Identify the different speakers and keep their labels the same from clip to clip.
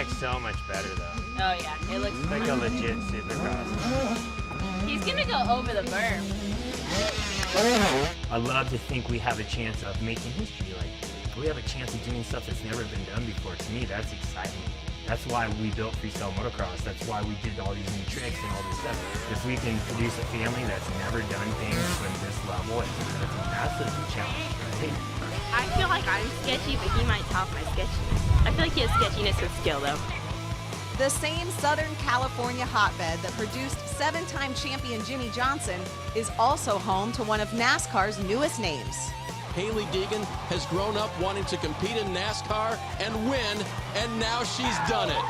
Speaker 1: track so much better though.
Speaker 2: Oh yeah, it looks
Speaker 1: like a legit supercross.
Speaker 2: He's gonna go over the berm.
Speaker 1: I love to think we have a chance of making history. Like, we have a chance of doing stuff that's never been done before. To me, that's exciting. That's why we built freestyle motocross. That's why we did all these new tricks and all this stuff. If we can produce a family that's never done things from this level, that's a massive challenge, right?
Speaker 2: I feel like I'm sketchy, but he might top my sketchiness. I feel like he has sketchiness with skill, though.
Speaker 3: The same Southern California hotbed that produced 7-time champion Jimmy Johnson is also home to one of NASCAR's newest names.
Speaker 4: Hailie Deegan has grown up wanting to compete in NASCAR and win, and now she's done it.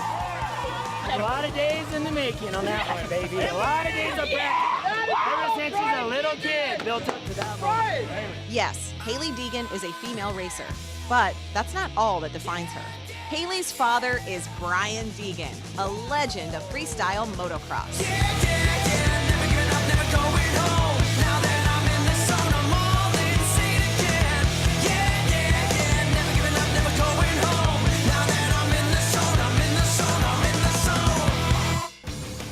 Speaker 1: A lot of days in the making on that one, baby. A lot of days of practice. Ever since she's a little kid, built up to that moment.
Speaker 3: Yes, Hailie Deegan is a female racer, but that's not all that defines her. Hailie's father is Brian Deegan, a legend of freestyle motocross.
Speaker 5: Never giving up, never going home. Now that I'm in the zone, I'm all insane again. Never giving up, never going home. Now that I'm in the zone, I'm in the zone, I'm in the zone.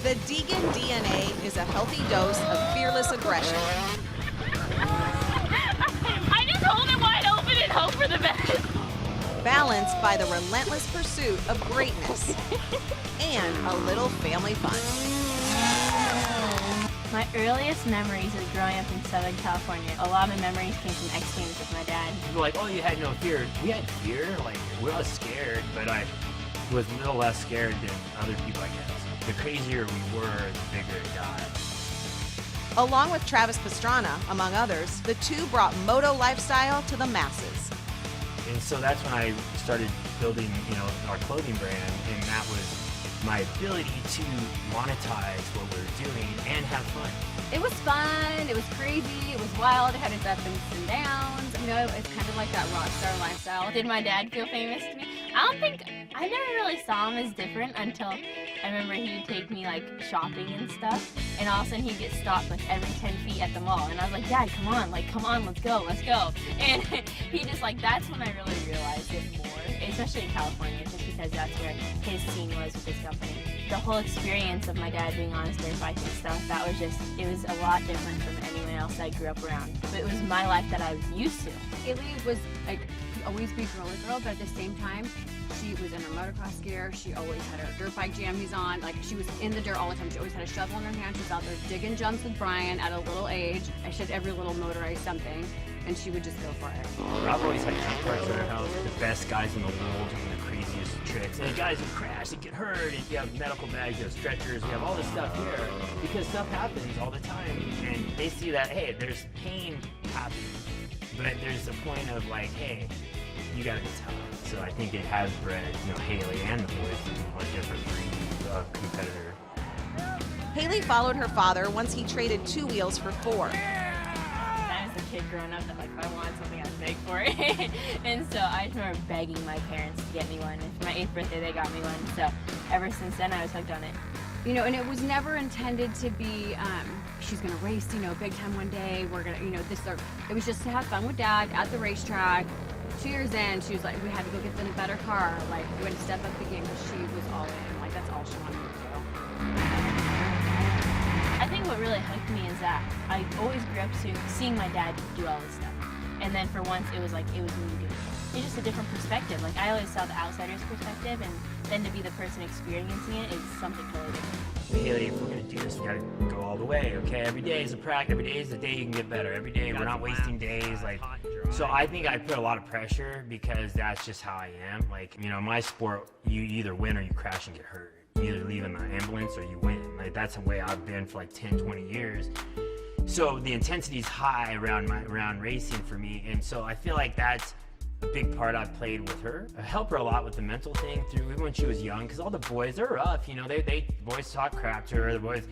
Speaker 3: The Deegan DNA is a healthy dose of fearless aggression.
Speaker 2: I just hold it wide open and hope for the best.
Speaker 3: Balanced by the relentless pursuit of greatness and a little family fun.
Speaker 2: My earliest memories of growing up in Southern California, a lot of my memories came from X Games with my dad.
Speaker 1: People are like, oh, you had no fear. We had fear, like, we were scared, but I was a little less scared than other people, I guess. The crazier we were, the bigger it got.
Speaker 3: Along with Travis Pastrana, among others, the two brought moto lifestyle to the masses.
Speaker 1: And so that's when I started building, our clothing brand, and that was my ability to monetize what we were doing and have fun.
Speaker 6: It was fun, it was crazy, it was wild, it had its ups and downs. It's kind of like that rock star lifestyle.
Speaker 2: Did my dad feel famous to me? I never really saw him as different until I remember he'd take me like shopping and stuff, and all of a sudden he'd get stopped like every 10 feet at the mall, and I was like, Dad, come on, let's go. And he just that's when I really realized it more, especially in California, just because that's where his scene was with his company. The whole experience of my dad being on his dirt bike and stuff, it was a lot different from anyone else I grew up around. But it was my life that I was used to.
Speaker 6: Hailie was always be girl, but at the same time, she was in her motocross gear. She always had her dirt bike jammies on. She was in the dirt all the time. She always had a shovel in her hand. She was out there digging jumps with Brian at a little age. She had every little motorized something, and she would just go for it.
Speaker 1: I've always had parts in our house, the best guys in the world doing the craziest tricks. And the guys who crash and get hurt, and you have medical bags, you have stretchers, you have all this stuff here, because stuff happens all the time, and they see that, hey, there's pain happening, but there's a point of hey, you gotta be tough. So I think it has bred, Hailie and the boys to be a different breed of competitor.
Speaker 3: Hailie followed her father once he traded 2 wheels for 4.
Speaker 2: I was a kid growing up that if I wanted something, I'd beg for it. And so I just remember begging my parents to get me one. And for my 8th birthday, they got me one. So ever since then, I was hooked on it.
Speaker 6: And it was never intended to be, she's gonna race, big time one day. We're gonna, it was just to have fun with Dad at the racetrack. 2 years in, she was like, we had to go get in a better car. We had to step up the game because she was all in. That's all she wanted to do.
Speaker 2: I think what really hooked me is that I always grew up seeing my dad do all this stuff. And then for once, it was me doing it. It's just a different perspective. I always saw the outsider's perspective, and then to be the person experiencing it is something totally different.
Speaker 1: Hailie, if we're gonna do this, we gotta go all the way, okay? Every day is a practice, every day is the day you can get better. Every day, we're not wasting days, so I think I put a lot of pressure because that's just how I am. My sport, you either win or you crash and get hurt. You either leave in the ambulance or you win. That's the way I've been for 10, 20 years. So the intensity is high around racing for me, and so I feel like that's a big part I've played with her. I help her a lot with the mental thing through even when she was young, because all the boys, they're rough, the boys talk crap to her, the boys,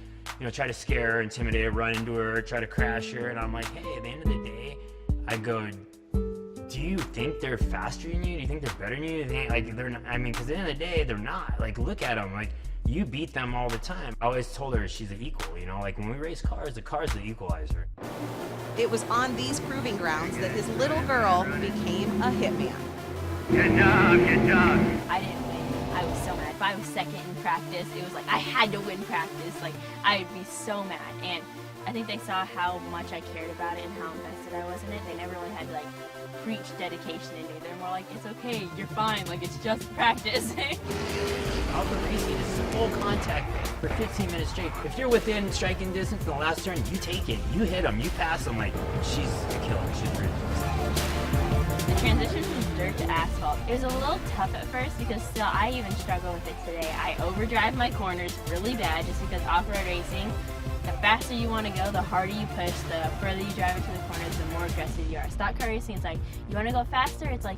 Speaker 1: try to scare her, intimidate her, run into her, try to crash her, and I'm like, hey, at the end of the day, I go, do you think they're faster than you? Do you think they're better than you? They're not, because at the end of the day, they're not. Look at them, you beat them all the time. I always told her she's an equal, when we race cars, the car's the equalizer.
Speaker 3: It was on these proving grounds that his little girl became a hitman.
Speaker 2: Good job. I didn't win. I was so mad. If I was second in practice, it was like I had to win practice. Like I'd be so mad. And I think they saw how much I cared about it and how invested I was in it. They never really had to like preach dedication into it. They're more like, it's okay, you're fine, like it's just practice.
Speaker 1: ARCA racing is a full contact thing for 15 minutes straight. If you're within striking distance in the last turn, you take it, you hit them, you pass them. Like, she's a killer. She's ruthless.
Speaker 2: The transition from dirt to asphalt, it was a little tough at first because still I even struggle with it today. I overdrive my corners really bad just because off-road racing, the faster you want to go, the harder you push, the further you drive into the corners, the more aggressive you are. Stock car racing, it's like, you want to go faster, it's like,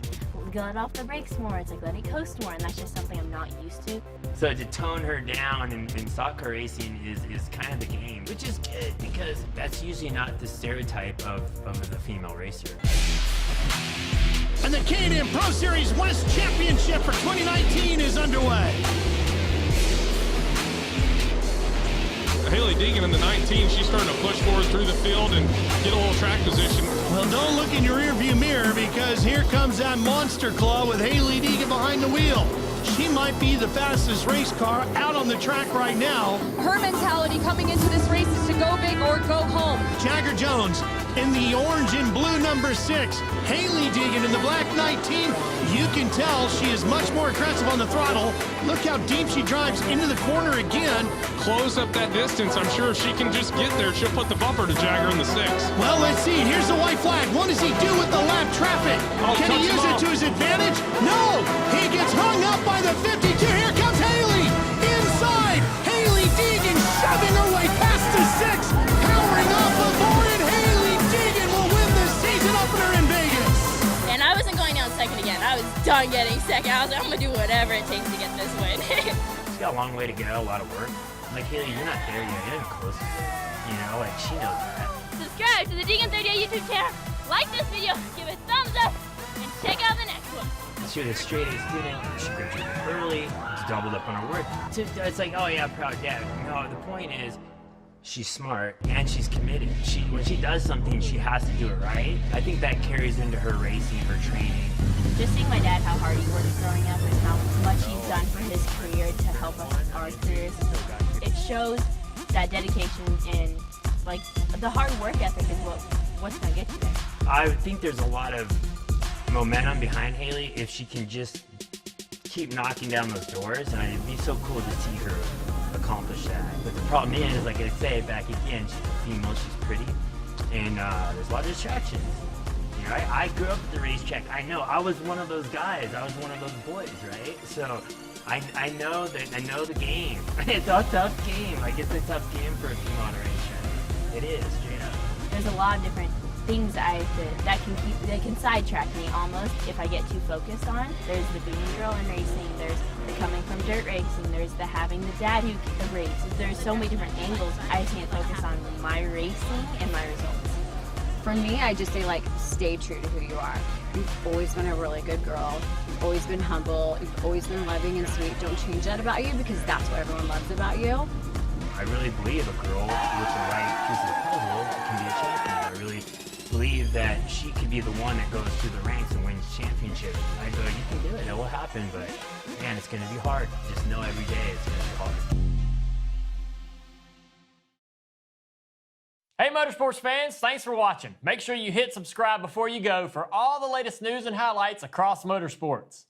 Speaker 2: let off the brakes more, it's like, let it coast more, and that's just something I'm not used to.
Speaker 1: So to tone her down in stock car racing is kind of the game, which is good because that's usually not the stereotype of the female racer.
Speaker 7: And the K&M Pro Series West Championship for 2019 is underway.
Speaker 8: Hailie Deegan in the 19, she's starting to push forward through the field and get a little track position.
Speaker 7: Well, don't look in your rearview mirror because here comes that monster claw with Hailie Deegan behind the wheel. She might be the fastest race car out on the track right now.
Speaker 9: Her mentality coming into this race is to go big or go home.
Speaker 7: Jagger Jones in the orange and blue number 6. Hailie Deegan in the black 19. You can tell she is much more aggressive on the throttle. Look how deep she drives into the corner again.
Speaker 8: Close up that distance. I'm sure if she can just get there, she'll put the bumper to Jagger in the 6.
Speaker 7: Well, let's see. Here's the white flag. What does he do with the lap traffic?
Speaker 8: Oh,
Speaker 7: Can he
Speaker 8: cuts him
Speaker 7: use it
Speaker 8: off.
Speaker 7: to his advantage? No! He gets hung up by the 52. Here comes Hailie. Inside. Hailie Deegan shoving her way past the 6. Powering off the board, and Hailie Deegan will win the season opener in Vegas.
Speaker 2: And I wasn't going down second again. I was done getting second. I was like, I'm gonna do whatever it takes to get this win.
Speaker 1: She's got a long way to go, a lot of work. Like, Hailie, you're not there yet. You're not close to it. You know, like, she knows that.
Speaker 2: Subscribe to the Deegan38 YouTube channel. Like this video, give it a thumbs up, and check out the next one.
Speaker 1: She was a straight A student. She graduated early. She doubled up on her work. It's like, oh yeah, proud dad. No, the point is, she's smart and she's committed. When she does something, she has to do it right. I think that carries into her racing, her training.
Speaker 2: Just seeing my dad, how hard he worked growing up and how much he's done for his career to help us with our careers, it shows that dedication and like the hard work ethic is what's gonna get you there.
Speaker 1: I think there's a lot of momentum behind Hailie if she can just keep knocking down those doors, and it'd be so cool to see her accomplish that. But the problem is, like I say back again, she's a female, she's pretty, and there's a lot of distractions. You know, I grew up at the racetrack. I know I was one of those guys. I was one of those boys, right? So I know the game. It's a tough game. Like, it's a tough game for a female on a racetrack. It is, straight up.
Speaker 2: There's a lot of different things that can sidetrack me almost if I get too focused on. There's the being a girl in racing, there's the coming from dirt racing, there's the having the dad who races. There's so many different angles. I can't focus on my racing and my results.
Speaker 6: For me, I just say, like, stay true to who you are. You've always been a really good girl. You've always been humble. You've always been loving and sweet. Don't change that about you because that's what everyone loves about you.
Speaker 1: I really believe a girl with the right piece of the puzzle can be a champion. I really believe that she could be the one that goes through the ranks and wins championships. I go, you can do it. It will happen, but man, it's going to be hard. Just know every day it's going to be hard.
Speaker 10: Hey Motorsports fans, thanks for watching. Make sure you hit subscribe before you go for all the latest news and highlights across motorsports.